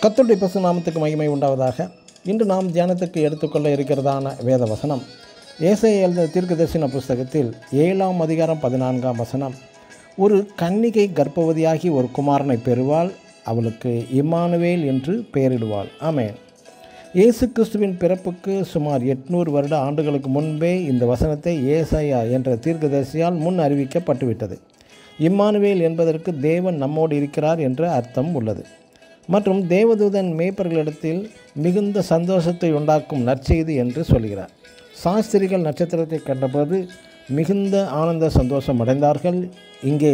கர்த்தருடைய பரிசுத்த நாமத்துக்கு மகிமை உண்டாவதாக. இன்று நாம் தியானத்துக்கு எடுத்துக்கொள்ள இருக்கிறதான வேத வசனம் ஏசாயா எழுதின தீர்க்கதரிசன புஸ்தகத்தில் 7ஆம் அதிகாரம் 14ஆம் வசனம். ஒரு கன்னிகை கர்ப்பவதியாகி ஒரு குமாரனை பெறுவாள், அவளுக்கு இம்மானுவேல் என்று பெயரிடுவாள். ஆமென். இயேசு கிறிஸ்துவின் பிறப்புக்கு சுமார் 800 வருட ஆண்டுகளுக்கு முன்பே இந்த வசனத்தை ஏசாயா என்ற தீர்க்கதரிசியால் முன் அறிவிக்கப்பட்டுவிட்டது. இம்மானுவேல் என்பதற்கு தேவன் நம்மோடு இருக்கிறார் என்ற அர்த்தம் உள்ளது. மற்றும் தேவதூதன் மேய்ப்பர்களிடத்தில் மிகுந்த சந்தோஷத்தை உண்டாக்கும் நற்செய்தி என்று சொல்கிறார். சாஸ்திரிகள் நட்சத்திரத்தை கண்டபோது மிகுந்த ஆனந்த சந்தோஷம் அடைந்தார்கள். இங்கே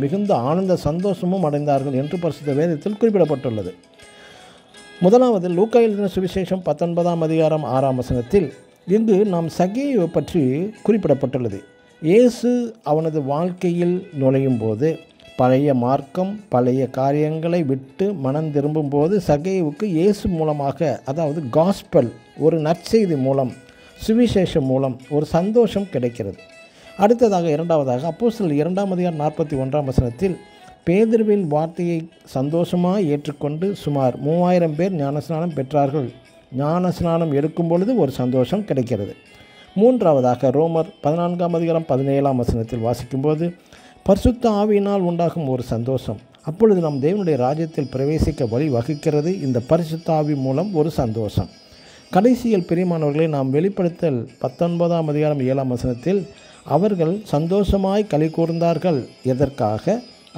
மிகுந்த ஆனந்த சந்தோஷமும் அடைந்தார்கள் என்று பரிசுத்த வேதத்தில் குறிப்பிடப்பட்டுள்ளது. முதலாவது லூக்கா எழுதின சுவிசேஷம் 19ஆம் அதிகாரம் 6ஆம் வசனத்தில் இங்கு நாம் சகேயுவை பற்றி குறிப்பிடப்பட்டுள்ளது. இயேசு அவனது வாழ்க்கையில் நுழையும் போது பழைய மார்க்கம், பழைய காரியங்களை விட்டு மனம் திரும்பும்போது சகேயுவுக்கு இயேசு மூலமாக, அதாவது காஸ்பல், ஒரு நற்செய்தி மூலம், சுவிசேஷம் மூலம் ஒரு சந்தோஷம் கிடைக்கிறது. அடுத்ததாக இரண்டாவதாக அப்போஸ்தலர் 2ஆம் அதிகாரம் 41ஆம் வசனத்தில் பேதுருவின் வார்த்தையை சந்தோஷமாக ஏற்றுக்கொண்டு சுமார் 3000 பேர் ஞானஸ்நானம் பெற்றார்கள். ஞானஸ்நானம் எடுக்கும் பொழுது ஒரு சந்தோஷம் கிடைக்கிறது. மூன்றாவதாக ரோமர் 14ஆம் அதிகாரம் 17ஆம் வசனத்தில் வாசிக்கும்போது பரிசுத்த ஆவியினால் உண்டாகும் ஒரு சந்தோஷம். அப்பொழுது நாம் தேவனுடைய ராஜ்யத்தில் பிரவேசிக்க வழி வகுக்கிறது இந்த பரிசுத்த ஆவி மூலம் ஒரு சந்தோஷம். கடைசியில் பிரியமானவர்களை நாம் வெளிப்படுத்தல் 19ஆம் அதிகாரம் 7ஆம் வசனத்தில் அவர்கள் சந்தோஷமாய் களி கூர்ந்தார்கள். எதற்காக?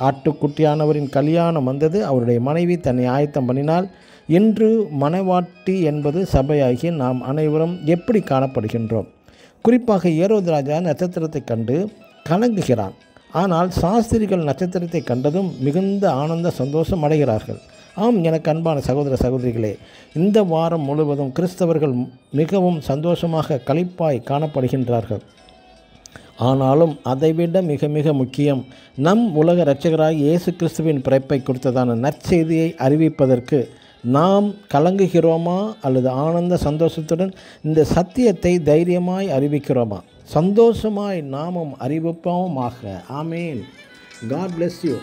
ஆட்டுக்குட்டியானவரின் கல்யாணம் வந்தது, அவருடைய மனைவி தன்னை ஆயத்தம் பண்ணினால். இன்று மணவாட்டி என்பது சபையாகிய நாம் அனைவரும் எப்படி காணப்படுகின்றோம்? குறிப்பாக ஏரோது ராஜா நட்சத்திரத்தை கண்டு கலங்குகிறான். ஆனால் சாஸ்திரிகள் நட்சத்திரத்தை கண்டதும் மிகுந்த ஆனந்த சந்தோஷம் அடைகிறார்கள். ஆம், எனக்கு அன்பான சகோதர சகோதரிகளே, இந்த வாரம் முழுவதும் கிறிஸ்தவர்கள் மிகவும் சந்தோஷமாக களிப்பாய் காணப்படுகின்றார்கள். ஆனாலும் அதைவிட மிக மிக முக்கியம், நம் உலக இரட்சகராய் இயேசு கிறிஸ்துவின் பிறப்பை குறித்ததான நற்செய்தியை அறிவிப்பதற்கு நாம் கலங்குகிறோமா அல்லது ஆனந்த சந்தோஷத்துடன் இந்த சத்தியத்தை தைரியமாய் அறிவிக்கிறோமா? சந்தோஷமாய் நாமும் அறிவிப்போமாக. ஆமேன். God bless you.